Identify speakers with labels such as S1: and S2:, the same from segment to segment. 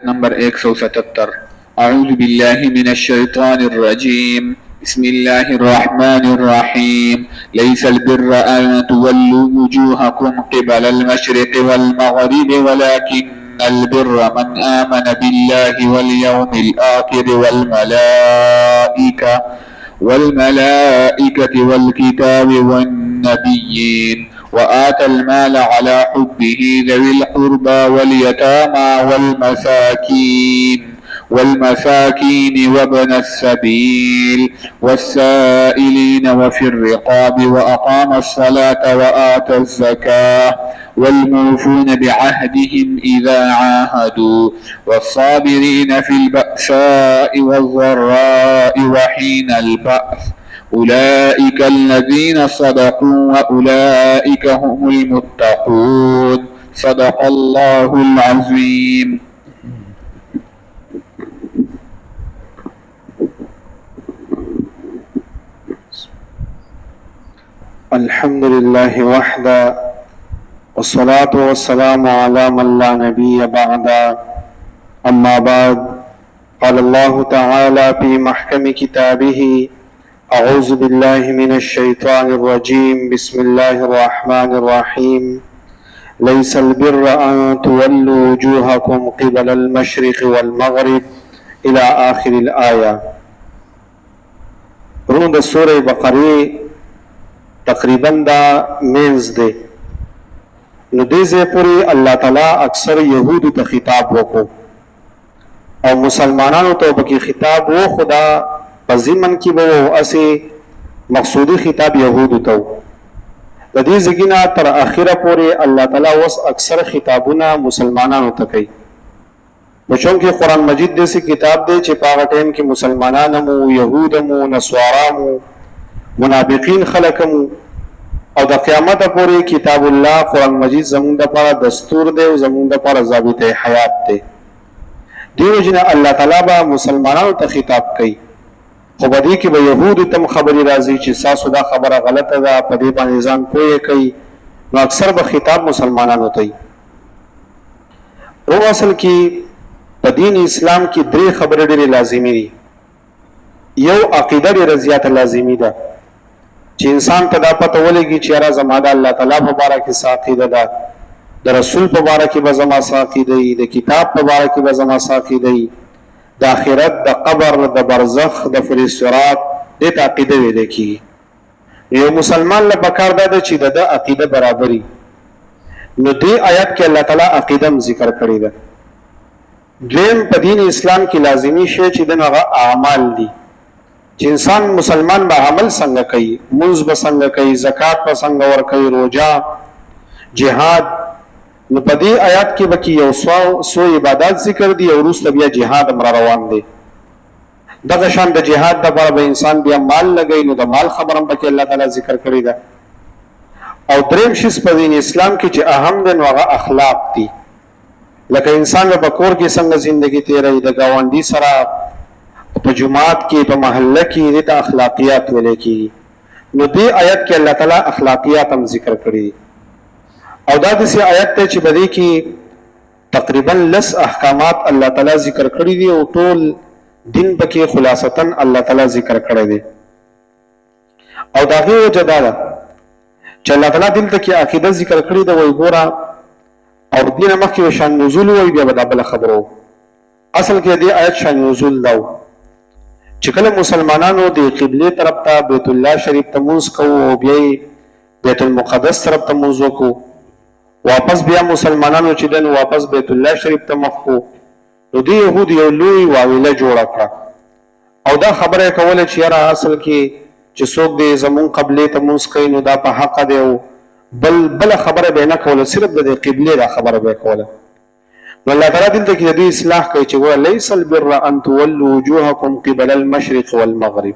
S1: نمبر 177 أعوذ بالله من الشيطان الرجيم بسم الله الرحمن الرحيم ليس البر أن تولوا وجوهكم قبل المشرق والمغرب ولكن البر من آمن بالله واليوم الآخر والملائكة والكتاب والنبيين وآتى المال على حبه ذوي القربى واليتامى والمساكين وابن السبيل والسائلين وفي الرقاب وأقام الصلاة وآتى الزكاة والموفون بعهدهم إذا عاهدوا والصابرين في البأساء والضراء وحين البأس أولئك الذين صدقوا وأولئك هم المتقون صدق الله العظيم.
S2: الحمد لله وحده والصلاة والسلام على من لا نبي بعد أما بعد قال الله تعالى في محكم كتابه أعوذ بالله من الشيطان الرجيم بسم الله الرحمن الرحيم ليس البر أن تولوا وجوهكم قبل المشرق والمغرب إلى آخر الآية. رون سورة بقرة تقریبا دا مینز دے نو دیزے پوری اللہ تعالی اکثر یہودو تا خطاب وکو او مسلمانانو تو بکی خطاب و خدا پزیمن کی بو اسی مقصودی خطاب یہودو تو دیزے گینا تر آخر پوری اللہ تعالی وس اکثر خطابونا مسلمانانو تا کئی بچونکہ قرآن مجید دیسی کتاب دے چی پاغا ٹیم کی مسلمانانمو یہودمو نسوارامو منافقین خلقمو او د قیامت پورې کتاب الله قرآن مجید زمون د لپاره دستور دی او زمون د لپاره ضابطه حیات دی. دیو جنا الله تعالی با مسلمانانو ته خطاب کوي خو بدی کې به يهودو تم خبري راځي چې تاسو دا خبره غلطه ده په دې باندې ځان پوهه کوي نو اکثر به خطاب مسلمانانو ته او اصل کې په دین اسلام کې درې خبرې ډېرې لازمي دي. یو عقیده ډېره زیاته لازمي ده چې انسان ته دا پته ولګي چې یاره زما د الله تعالی په باره کې څه عقیده ده، د رسول په باره کې به زما څه عقیده وي، د کتاب په باره کې به زما څه عقیده وي، د آخرت، د قبر، د برزخ، د فرصراط دې ته عقیده ویل کېږي. یو مسلمان له پکار ده چې د عقیده برابري. نو دې آیت کې الله تعالی عقیده ذکر کړی ده. دویم په دین اسلام کې لازمي شی چې دغه اعمال دي چې انسان مسلمان به عمل څنګه کوي، منځ به څنګه کوي، زکات به څنګه ورکوي، روزه، جهاد. نو په دې آیات کې به یو سو عبادت ذکر دي او وروسته بیا جهاد امر روان دي. دغه شان د جهاد لپاره به انسان بیا مال لګوي نو د مال خبره به الله تعالی ذکر کړی ده. او دریم شی په دین اسلام کې چې اهم دی نو هغه اخلاق دي، لکه انسان په کور کې څنګه ژوندۍ تیروي، د ګاونډي سره په جماعت کې په محله کې د اخلاقیات ولې کې. نو دې آیت کې الله تعالی اخلاقیات هم ذکر کړی او دا د سي آیت ته چې بدی کې تقریبا لس احکامات الله تعالی ذکر کړی دي او ټول دین پکې خلاصتاً الله تعالی ذکر کړی دی. او دا غي وجه دا ده چې الله تعالی دلته کې عقیده ذکر کړی دی وای ګوره او دینه مخکې شان نزول وای بیا به بل خبرو. اصل کې دې آیت شان نزول دا چې کله مسلمانانو د قبله طرف ته بیت الله شریف ته مونږ کوو او بیا بیت المقدس طرف ته مونږ وکړو، واپس بیا مسلمانانو چې دن واپس بیت الله شریف ته مخ کو، نو دی يهود یو لوی واویله جوړه کړه او دا خبره کوله چې یاره اصل کې چې څوک دې زمون قبله ته مونږ کوي نو دا په حق دی او بل خبره به نه کوله، صرف د قبله دا خبره به کوله. نو الله تعالی دلته کې د اصلاح کوي چې هو ليس البر ان تولوا وجوهكم قبل المشرق والمغرب.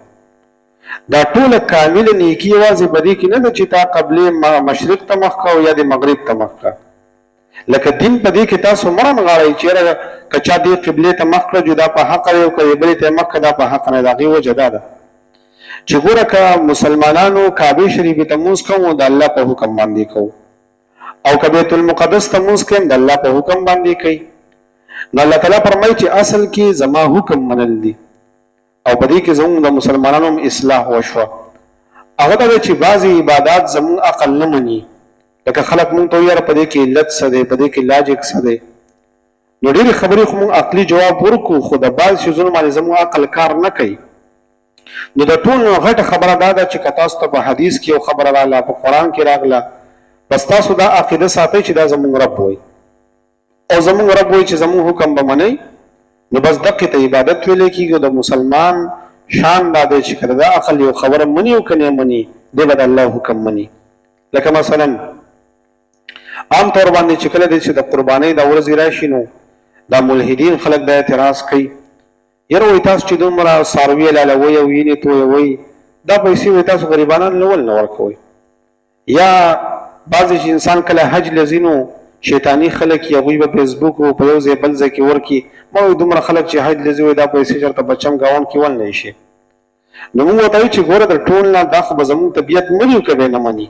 S2: دا ټول کامل نیکی واځي بدی کې نه ده چې تا قبله مشرق ته مخ کا او یا د مغرب ته مخ کا. لکه دین په دې کې تاسو مرن غواړئ چې کچا دې قبله ته مخ کړ جدا په حق یو کوي بل ته مخ دا په حق نه دغه وجه ده چې ګوره که مسلمانانو کعبه شریف ته مونږ کوو د الله په حکم باندې کوو او که بیت المقدس ته مونږ کوو د الله په حکم باندې کوي. نو الله تعالی فرمایي چې اصل کې زما حکم منل دي او په دې کې زموږ د مسلمانانو اصلاح وشوه. هغه دا چې بعضې عبادات زموږ عقل نه مني، لکه خلک مونږ ته وایي په دې کې علت څه دی، په دې کې لاجک څه دی. نو ډېرې خبرې خو مونږ عقلي جواب ورکړو، خو د بعض څیزونو باندې زموږ عقل کار نه کوي. نو د ټولو غټه خبره دا ده چې که تاسو ته په حدیث کې یو خبره راغله، په قرآن کې راغله، بس تاسو دا عقیده ساتئ چې دا زموږ رب وایي او زموږ رب وایي چې زموږ حکم به منئ، نو بس دقې ته عبادت ویلی کېږي. د مسلمان شان دا دی چې که دا عقل یو خبره مني او که نه مني، دی به د الله حکم مني. لکه مثلا عام طور باندې چې کله دی چې د قربانۍ د ورځې راشي، نو دا ملحدین خلک دا اعتراض کوي، یاره وایي تاسو چې دومره څاروي حلالوئ او وینې تویوئ، دا پیسې وایي تاسو غریبانو له ولې نه ورکوئ؟ یا بعضې چې انسان کله حج له ځي، نو شیطاني خلک یې هغوی به فیسبوک او په یو ځای بل ځای کې ورکړي، ما وایي دومره خلک چې حج له ځي وایي دا پیسې چېرته په چمګاونډ کې ول نه شي. نو موږ ورته وایو چې ګوره د ټول نه دا خو به زموږ طبیعت مني او که به نه مني.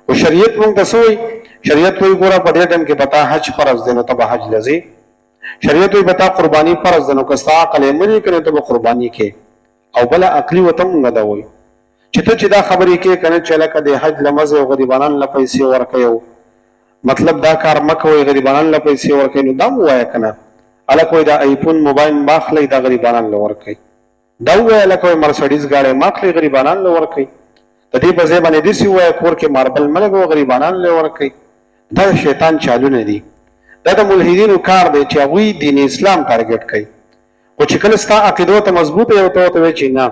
S2: خو شریعت موږ ته څه وایي؟ شریعت وایي ګوره په دې ټایم کې به تا حج فرض دی، نو ته به حج له ځې. شریعت وایي به تا قرباني فرض ده، نو که ستا عقل یې مني که نه ته به قرباني کې. او بله عقلي ورته موږ دا وایو چې ته چې دا خبرې کې که نه چې لکه د حج له مزې او غریبانانو له پیسې ورکوئ، او مطلب دا کار مه کوئ، غریبانانو له پیسې ورکوئ، نو دا م ووایه که نه. هلک وایي دا ایفون موبایل ماخلئ، دا غریبانانو له ورکوئ. دا ووایه هلک وایي مرسډیز ګاډی ماخلئ، غریبانانو له ورکوئ. د دې په ځای باندې داسې ووایه کور کې ماربل مه لګوه، غریبانانو له ورکوئ. دا د شیطان چالونه دي، دا د ملحدینو کار دی چې هغوی دین اسلام ټارګټ کوي. خو چې کله ستا عقیده ورته مضبوطه وي او ته ورته وایې چې نه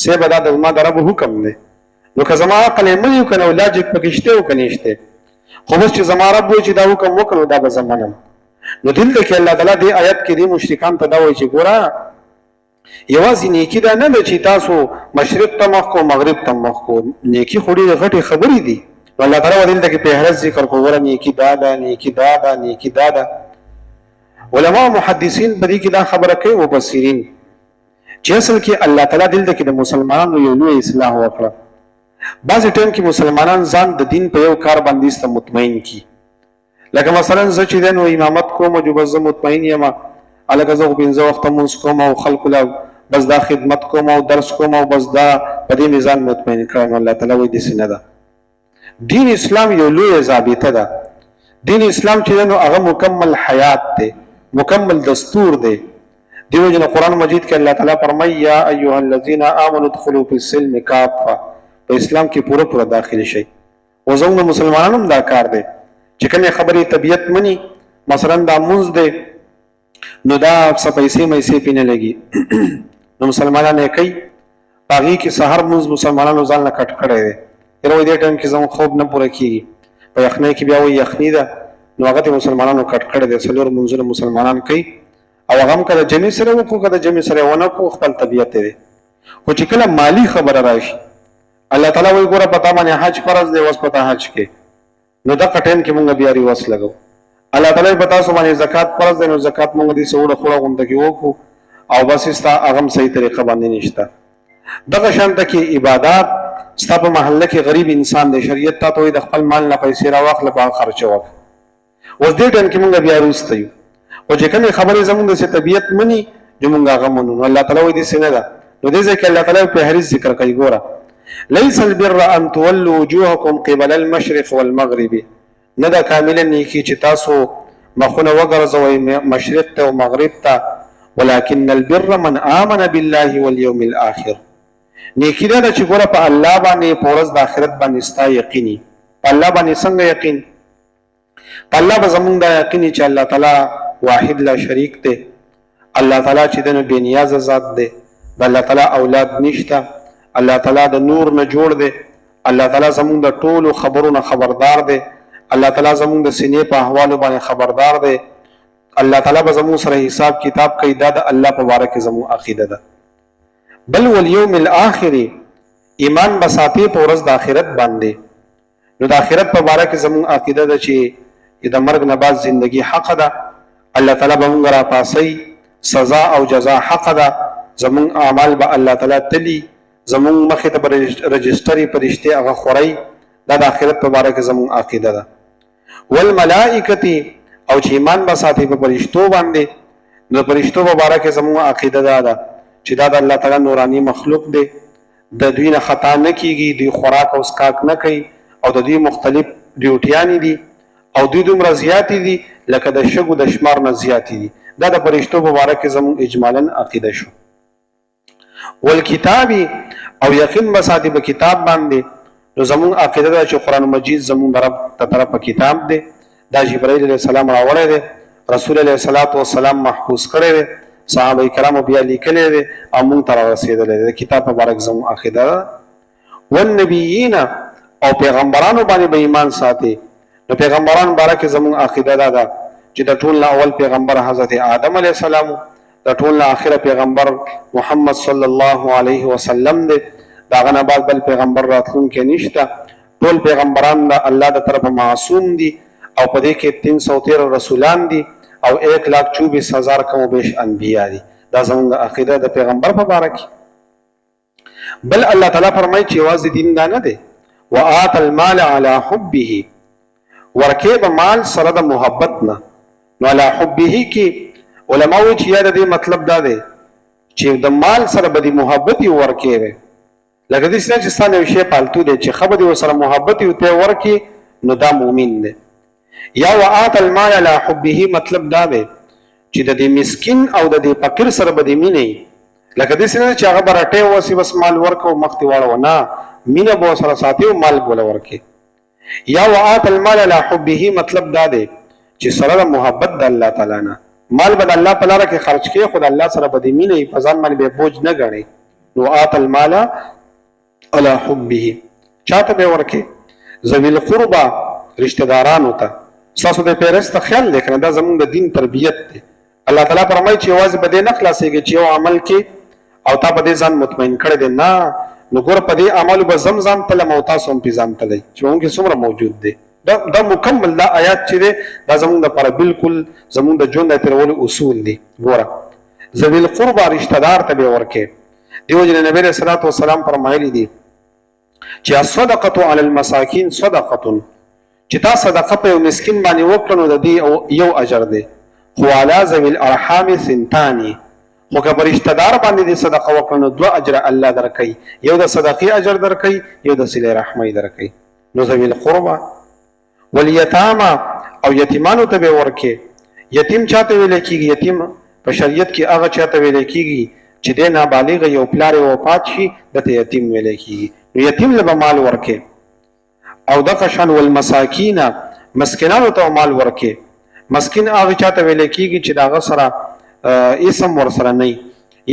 S2: صیبه دا د زما د رب حکم دی، نو که زما عقل یې مني او که نه لاجک پکې شته او که نه شته، خو بس چې زما رب وایي چې دا حکم وکړو دا به زه منم. نو دلته کې الله تعالی دې آیت کې دې مشرکان ته دا وایي چې ګوره یوازې نیکي دا نه ده چې تاسو مشرق ته مخ کو مغرب ته مخ کو، نیکي خو ډېرې غټې خبرې دي. نو الله تعالی دلته کې فهرست ذکر کړو، ګوره نیکي دا ده، نیکي دا ده، نیکي دا ده. علما محدثین په دې کې دا خبره کوي، مفسرین، چې اصل کې الله تعالی دلته کې د مسلمانانو یو لوی اصلاح وکړه. بعضې ټایم کې مسلمانان ځان د دین په یو کار باندې ایسته مطمئن کي، لکه مثلا زه چې دی نو امامت کوم جو بس زه مطمئن یم، هلکه زه خو 5 وخته مونځ کوم او خلکو له بس دا خدمت کوم او درس کوم او بس دا په دې مې ځان مطمئن کړی. نو الله تعالی وایي داسې نه ده. دین اسلام یو لویه ضابطه ده. دین اسلام چې دی نو هغه مکمل حیات دی، مکمل دستور دی. دیو جن قرآن مجید کې الله تعالی فرمایي یا ایها الذین آمنوا ادخلوا فی السلم کافه، په اسلام کې پوره پوره داخل شي. او زموږ مسلمانانو دا کار دی چې کومې خبرې طبیعت مني، مثلا دا مونځ دی نو دا څه پیسې میسې پې نه لګي نو مسلمانان یې کوي، په هغې کې سهار مونځ مسلمانانو ځان نه کټ کړی دی. یاره وایي دې ټایم کې زموږ خوب نه پوره کېږي، په یخنۍ کې بیا وایي یخني ده، نو هغه ته مسلمانانو کټ کړی دی. 4 مونځونه مسلمانان کوي، او هغه هم که د جمعې سره وکړو که د جمعې سره ونه کړو، خپل طبیعت دی. خو چې کله مالی خبره راشي، الله تعالی وایي ګوره په تا باندې حج فرض دی، اوس په تا حج کې، نو دغه ټایم کې مونږ بیا ریوس لګو. الله تعالی په تاسو باندې زکات فرض دی، نو زکات مونږ دې سوړه خوړه غونډه کې وکړو، او بس ستا هغه هم صحیح طریقه باندې نشته. دغه شانته کې عبادات، ستا په محله کې غریب انسان دی، شریعت تا ته وایي د خپل مال نه پیسې راواخله، په هغه خرچه وکړه. اوس دې ټایم کې مونږ بیا وروسته یو، او چې کومې خبرې زموږ داسې طبیعت مني نو مونږ هغه منو. نو الله تعالی وایي داسې نه ده. نو دې ځای کې الله تعالی په حدیث ذکر کوي، ګوره لیس البر ان تولوا وجوهکم قبل المشرق والمغرب، نه ده کامله نیکي چې تاسو مخونه وګرځوئ مشرق ته او مغرب ته، ولكن البر من آمن بالله واليوم الآخر. نیکي دا ده چې ګوره په الله باندې په ورځ د آخرت باندې ستا یقیني. په الله باندې څنګه یقین؟ په الله به زمونږ دا یقیني چې الله تعالی واحد لا شریک دی، الله تعالی چې دی نو بې نیازه ذات دی، د الله تعالی اولاد نشته، الله تعالی د نور نه جوړ دی، الله تعالی زمونږ د ټولو خبرو نه خبردار دی، الله تعالی زمونږ د سینې په احوالو باندې خبردار دی، الله تعالی به زمونږ سره حساب کتاب کوي. دا د الله په باره کې زمونږ عقیده ده. بل والیوم الآخر، ایمان به ساتي په ورځ د آخرت باندې. نو د آخرت په باره کې زمونږ عقیده ده چې د مرګ نه بعد زندگی حق ده، الله تعالی به مونږ راپاسي، سزا او جزا حق ده، زمونږ اعمال به الله تعالی تلی، زمونږ مخې ته به رجسټري فرشتې هغه خورئ. دا د آخرت په باره کې زمونږ عقیده ده. والملائکة، او چې ایمان به ساتي په فرشتو باندې، د فرشتو مبارک زموږ عقیده دا ده چې دا د الله تعالی نورانی مخلوق دی، د دوی نه خطا نه کیږي، دوی خوراک او اسکاک نه کوي او د دوی مختلف ډیوټیانې دي او دوی دومره زیاتې دي لکه د شګو د شمار نه زیاتې دي. دا د فرشتو مبارک زموږ اجمالا عقیده شو. والکتاب او یقین بساتي په کتاب باندې، نو زموږ عقیده ده چې قرآن مجید زموږ رب ته طرفه کتاب دی، دا جبرائیل علیه السلام راوړی دی، رسول علیه السلام محفوظ کړی دی، صحابه کرامو بیا لیکلی دی او موږ ته رارسېدلی دی. د کتاب مبارک زموږ عقیده ده. والنبیین او پیغمبرانو باندې به ایمان ساتي. نو پیغمبران بارک زموږ عقیده ده چې د ټول نه اول پیغمبر حضرت آدم علیه السلام، د ټول نه آخره پیغمبر محمد صلی الله علیه وسلم دی، د هغه نه بعد بل پیغمبر راتلونکی نشته. ټول پیغمبران د الله د طرفه معصوم دي او په دې کې 313 رسولان دي او 1,24,000 کم و بیش انبیا دي. دا زموږ عقیده د پیغمبر په باره کې. بل الله تعالی فرمایي چې یوازې دین دا نه دی، وآت المال علی حبه، ورکې به مال سره د محبت نه. نو علی حبه کې علما وایي چې یا د دې مطلب دا دی چې د مال سره به د محبت یې ورکې وي، لکه داسې نه چې ستا نه یو شی پالتو دی چې ښه به د ورسره محبت یې ورته ورکې، نو دا مؤمن دی. یا وآت المال علی حبه مطلب دا دی چې د دې مسکین او د دې فقیر سره به د مینې، لکه داسې نه چې هغه به راټی وسي بس مال ورکو مخ دې واړوه، نه، مینه به ورسره ساتي او مال به ورکې. یا وآت المال علی حبه مطلب دا دی چې سره د محبت د الله تعالی نه، مال به د الله په لاره کې خرج کړي خو د الله سره به د مینې په ځان باندې به بوج نه ګڼي. نو آت المال علی حبه چاته به ورکې؟ ذوی القربا، رشتہ دارانو ته. ستاسو د پیرس ته خیال دی کنه، دا زموږ د دین تربیت دی. الله تعالی فرمایي چې یوازې به دې نه خلاصېږي چې یو عمل کې او تا په دې ځان مطمئن کړی دی، نه، نو ګوره په دې اعمالو به ځم تلم او تاسو هم پې ځان تلئ چې موږ کې څومره موجود دی. دا مکمل دا آیات چې دی دا زموږ دپاره بالکل زموږ د ژوند د تېرولو اصول دي. ګوره ذوی القربا رشتہ دار ته به ورکې. دیو جن نبی علیه الصلاة والسلام فرمایلی دي چې الصدقة علی المساکین صدقة، چې تا صدقه په یو مسکین باندې وکړه نو د دې یو اجر دی. خو علی ذوی الارحام ثنتان، خو که په رشتہ دار باندې دې صدقه وکړه نو 2 اجر الله درکوي، یو د صدقې اجر درکوي، یو د صلې رحمۍ درکوي. نو ذوی القربا. والیتاما او یتیمانو ته به ورکې. یتیم چاته ویل کېږي؟ یتیم په شریعت کې هغه چاته ویل کېږي چې دی نابالغ یو پلار یې وفات شي دته یتیم ویل کېږي. نو یتیم له به مال ورکې. او دغه شان والمساکین، مسکینانو ته مال ورکې. مسکین هغه چاته ویل کېږي چې د هغه سره اسم ورسره نه،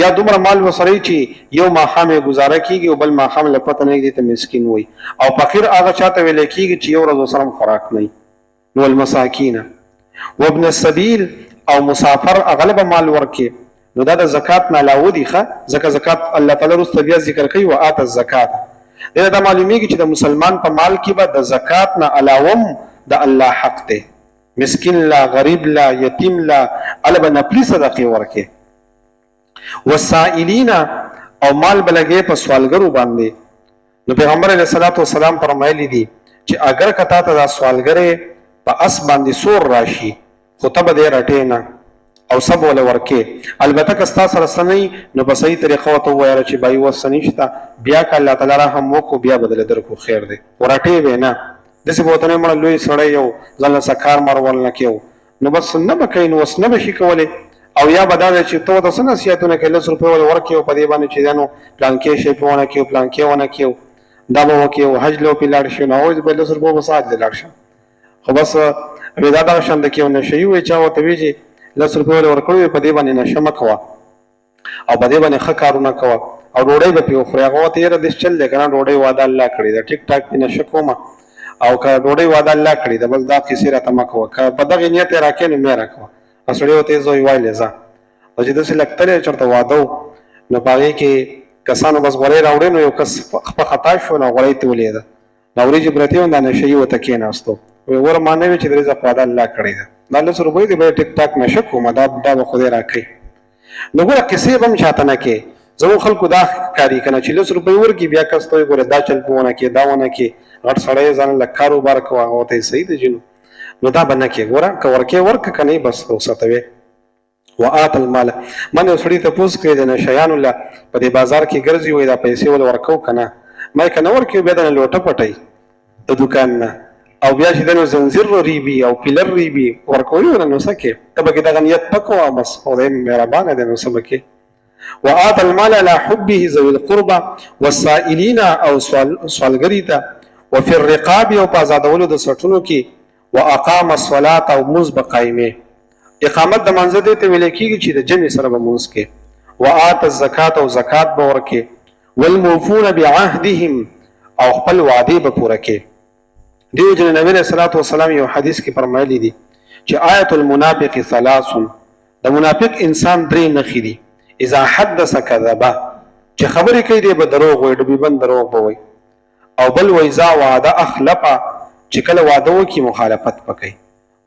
S2: یا دومره مال ورسره چې یو ماښام یې ګزاره کېږي او بل ماښام له پته نه دې ته مسکین وایي. او فقیر هغه چاته ویل کېږي چې یو ورځ ورسره هم خوراک نه. نو والمساکین وابن السبیل او مسافر هغه له به مال ورکې. نو دا د زکات نه علاوه دي ښه، ځکه زکات الله تعالی وروسته بیا ذکر کوي وآت الزکات. دې دا معلومیږي چې د مسلمان په مال کې به د زکات نه علاوه د الله حق دی. مسکین لا، غریب لا، یتیم لا ال به نفلي صدقې ورکې. والسائلین او مال بلګې په سوالګرو باندې. نو پیغمبر علیه الصلاة والسلام فرمایلی دي چې اگر کتا ته دا سوالګرې په اس باندې سور راشي خو ته به دې رټې نه او سب ولا ورکې. البته که ستا سره څه نه نو په صحیح طریقه ورته ووایه چې بای اوس څه نشته، بیا که الله تعالی رحم وکړو بیا به درله درکړو خیر دی، خو رټې به نه. داسې به ورته نه مړه لوی سړی یو ځان له څه کار مارول نه کېو نو بس نه به کوي، نو اوس نه به شي کولی. او یا به دا دی چې ته ورته څه نصیحتونه کوې 10 روپۍ ولې ورکړې په دې باندې چې دا نو پلانکې شی پې ونه کړو پلانکې ونه کړو دا به وکړو حج له پې لاړ شي. نو هغوی به 10 روپۍ به څه حج له لاړ شم، خو بس دا دغه شان د کې یو نشه یي وایي چا ورته وایي چې 10 روپۍ ولې ورکړې په دې باندې نشه مه کوه او په دې باندې ښه کارونه کوه او ډوډۍ به پې وخورې. هغه ورته یاره داسې چل دی که نه ډوډۍ واده الله کړې ده، ټیک ټاک پې نشه کومه او که ډوډۍ واده الله کړې ده بس دا کیسې راته مه کوه، که په دغې نیت یې راکړې نو مې راکوه. سړی ورته یې زوی وایلې ځه او چې داسې لږ تللی چېرته واده و نو په هغې کې کسانو بس غوړۍ راوړې نو یو کس په خطا شو نو غوړۍ ته ولیده، دا وریجې پرتې وې دا نشه یي ورته کېناستو. وایي وره ما نه وې چې د رزق واده الله کړې ده، دا 10 روپۍ دې به ټیک ټاک نشه کومه دا به خدای راکوي. نو ګوره کیسې به هم چاته نه کې. زموږ خلکو دا ښکاري که نه چې 10 روپۍ ورکړي بیا کس ته وایي ګوره دا چل پې ونه کړې دا ونه کړې، غټ سړی ځان لږ کاروبار کوه هغه ورته یې صحیح دی جنو، نو دا به نه کې. ګوره که ورکې ورکړه که نه بس وساتوې. وآت المال من یو سړي تپوس کړی د نشیانو له په دې بازار کې ګرځي وایي دا پیسې ول ورکو که نه ما یې که نه ورکوي بیا دنه لوټه پټوي د دوکان نه او بیا چې دنو زنځیر ریبي او پیلر ریبي ورکوي ونه نو څه کې ته به کې دغه نیت پک وه بس خدای مهربانه دی نو څه به کې وآت المال على حبه ذوي القربى والسائلین او سوالګري ته وفي الرقاب او په آزادولو د سټونو کې واقام الصلاة او مونځ به قایمې اقامت د منځه دې ته ویل کېږي چې د جمع سره به مونځ کې وآت الزکات او زکات به ورکې والموفون بعهدهم او خپل وعدې به پوره کې دیو جن نبی علیہ الصلوۃ والسلام یو حدیث کې فرمایلی دي چې آیت المنافق ثلاث د منافق انسان درې نښې دي اذا حدث كذب چې خبرې کوي دی به دروغ وایي ډبي بند دروغ به وایي او بل واذا وعده اخلف چې کله وعده وکي مخالفت پکې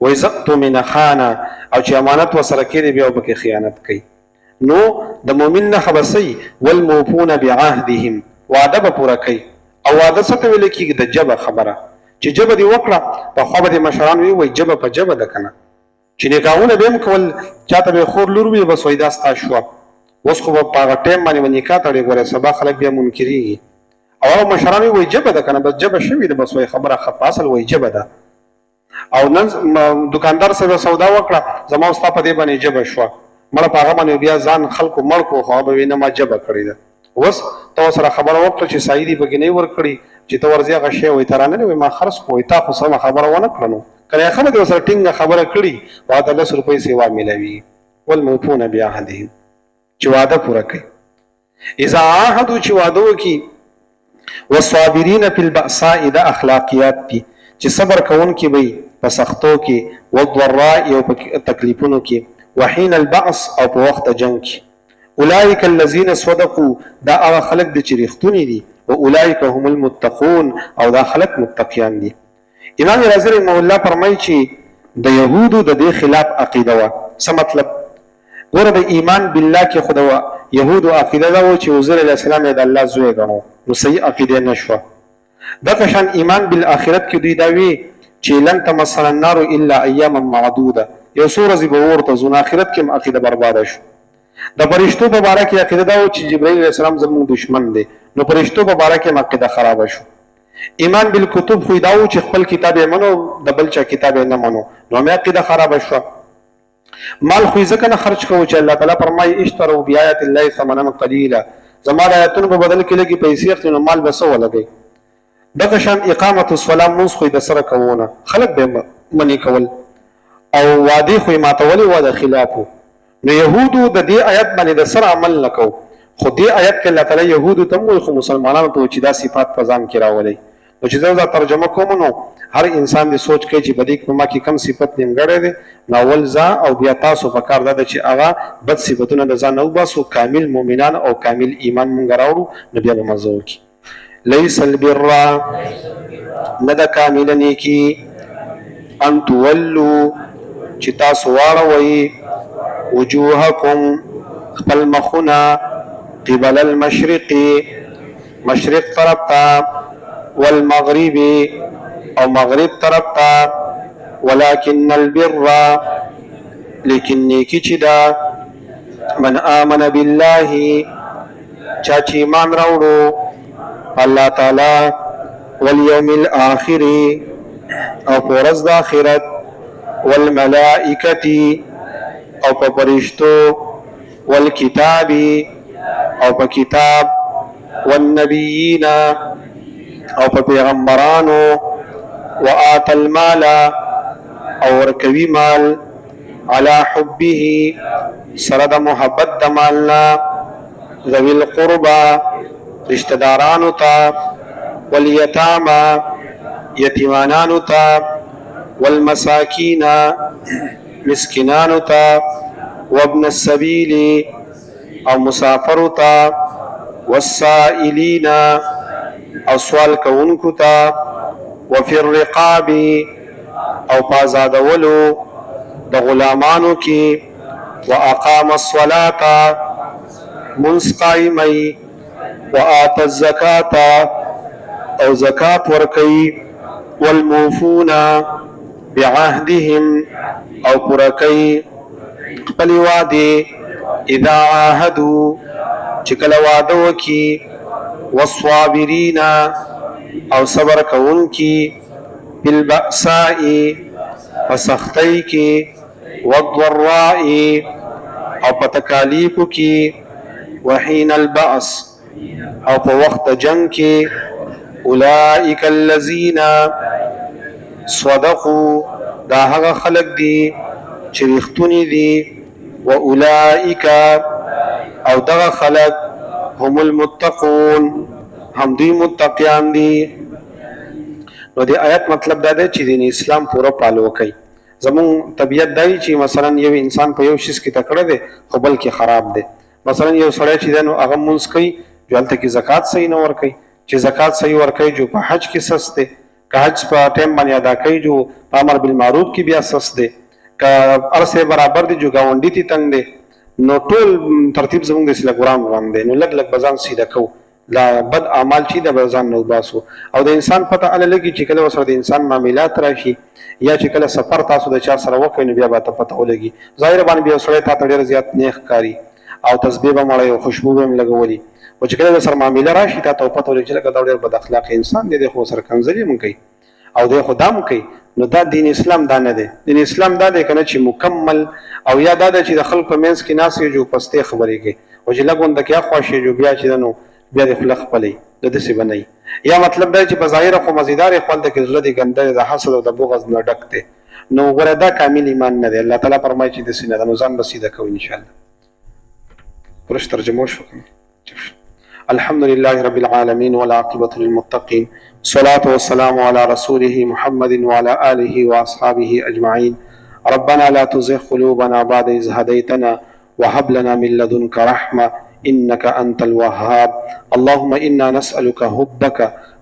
S2: واذا اؤتمن خان او چې امانت وسره کړي بیا به خیانت کوي نو د مؤمن نه خبسي والموفون بعهدهم وعده به پوره کوي او وعده څه ته ویل کېږي د جبه خبره چې جبه دی وکړه په خو به مشران وي جبه په جبه ده کنه چې نکاحونه به هم کول چاته به خور لور وي بس وای دا ستا شو اوس خو په هغه ټیم باندې نکاح تړي ګوره سبا خلک بیا منکرېږي او مشران وي جبه ده کنه بس جبه شوي ده بس وای خبره خپ اصل وای جبه ده او نن دکاندار سره سودا وکړه زما ستا په دې باندې جبه شو مړه په هغه باندې بیا ځان خلکو مړ کو خو به نه ما جبه کړی ده اوس تو سره خبره وکړه چې سایدی بګې نه ور کړی چې تو ورځي هغه شی وای ترانه نه ما خرڅ کوی تا خو سم خبره ونه کړنو کله خبره سره ټینګه خبره کړی واته 10 روپۍ سیوا ملوي والموفون بعهدهم چې وعده پوره کوي اذا عهدوا چې وعده وکي والصابرین فی البأساء د اخلاقیات دي چې صبر کوونکي وي په سختو کې والضراء او په تکلیفونو کې وحین البعث او په وخت جنگ کې اولئک الذین صدقوا دا هغه خلک دي چې رښتونی دي او اولئک هم المتقون او دا خلک متقیان دي امام رازی رحمه الله فرمایي چې د يهودو د دې خلاف عقیده وا څه مطلب ګوره د ایمان بالله کې خدا يهودو عقیده دا و چې عزیر علیه السلام د الله زوی ګڼو نو صحیح عقیده نشوه دغه شان ایمان بالآخرت کې دوی دا وی چې لن تمسنا النار الا ایاما معدوده یو څو ورځې به ورته ځو آخرت کې عقیده برباد شو د فرشتو په باره کې عقیده دا و چې جبرائیل علیه السلام زموږ دشمن دی نو فرشتو په باره کې عقیده خراب شو ایمان بالکتب خو دا و چې خپل کتاب یې منو د بل چا کتاب یې نه منو نو مې عقیده خراب شو مال خو ځکه نه خرج کوو چې الله تعالی فرمایي اشتروا بیاات الله ثمنا قلیلا زما د آیاتونو په بدل کې لګي پیسې اخلي نو مال به څه ولګي دغه شان اقامت الصلاه مونږ خو د سره کوونه خلک به منی کول او وعده خو ماتولي و د خلافو نو يهودو د دې آیت باندې د سره عمل نکو خو دې آیت کې الله تعالی يهودو ته خو مسلمانانو ته چې دا صفات په ځان کې راولي نو چې دا ترجمه کوم نو هر انسان دې سوچ کوي چې بدی په ما کې کم صفت نیمګړې دي ناول ځا او بیا تاسو په کار ده چې هغه بد صفاتونه د ځان او باسو کامل مؤمنان او کامل ایمان مونږ راوړو نو بیا به مزو کی ليس البر ند کامل نیکی ان تولوا چې تاسو واړوي وجوهکم خپل مخونه قبل المشرق مشرق طرف ته والمغرب او مغرب طرف ته ولكن البر لیکن نیکی چې دا من آمن بالله چا چې ایمان راوړو الله تعالی والیوم الاخر او پرز د آخرت والملائکه او په فرشتو والکتاب او په کتاب والنبیین او په پیغمبرانو وآت المال او ورکوي مال على حبه سره د محبت د مالنا ذوي القربى رشتہ دارانو ته والیتاما یتیمانانو ته والمساکین مسکینانو ته وابن السبیل او مسافرو ته والسائلین او سوال کوونکو ته وفي الرقاب او پازادولو د غلامانو کې واقام الصلاة منځ قایمي وآت الزکاة او زکات ورکوي والموفون بعهدهم او پوره کوي خپل وعده اذا عاهدوا چې کله واده وکي والصابرین او صبر کوونکي بالبأساء فسختی کی والضراء او په تکالیفو کې وحین البأس او په وخت جنگ کې اولئک الذین صدقوا دا هغه خلق دي چې رښتونی دي واولئک او دغه خلق هم المتقون هم دوی متقیان دي. نو د آیت مطلب دا دی چې دین اسلام پوره پالو کوي. زمون طبیعت دی چې مثلا یو انسان په یو شیز کې تکړه دی خو بل کې خراب دی. مثلا یو سړی چې دنو هغه مونږ کوي جلته کې زکات صحیح نه ور کوي، چې زکات صحیح ور کوي جو په حج کې سست دی، که حج په ټیم باندې ادا کوي جو په امر بالمعروف کې بیا سست دی، که ارسه برابر دی جو گاونډي تی تنگ دی. نو ټول ترتیب زمونږ د اسلام باندې نو لګ لګ بزان سیده کو لا بد اعمال چې د بزان نو باسو او د انسان پته ال لګي چې کله وسره د انسان معاملات راشي یا چې کله سفر تاسو د چا سره وکړئ نو بیا به ته پته ولګي. ظاهر باندې بیا سره ته ډیر زیات نیک کاری او تسبیح به مړی او خوشبو به لګولي او چې کله سره معامله راشي ته پته ولګي چې دا ډیر بد اخلاق انسان دی خو سره کنځلې مونږ کوي او د خدام کوي. نو دا دین اسلام دا نه دی. دین اسلام دا دی کنه چې مکمل او یا دا چې د خلکو مینس کې ناس جو پسته خبرې کوي او چې لګون د کیا خوشي جو بیا چې نو بیا د خلق خپلې د دې څه بنئ. یا مطلب دا چې په ظاهر خو مزیدار خپل د کې زړه دی ګنده د حسد او د بغض نه ډک دی. نو غره دا کامل ایمان نه دی. الله تعالی فرمایي چې د سینه د نوزان بسیده کوي ان شاء الله. پرش ترجمه شو. الحمد لله رب العالمين والعاقبة للمتقين الصلاة والسلام على رسوله محمد وعلى آله وأصحابه أجمعين. ربنا لا تزغ قلوبنا بعد إذ هديتنا وهب لنا من لدنك رحمة إنك أنت الوهاب. اللهم إنا نسألك حبك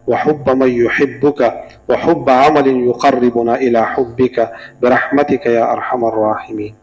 S2: وحب من يحبك وحب عمل يقربنا إلى حبك برحمتك يا أرحم الراحمين.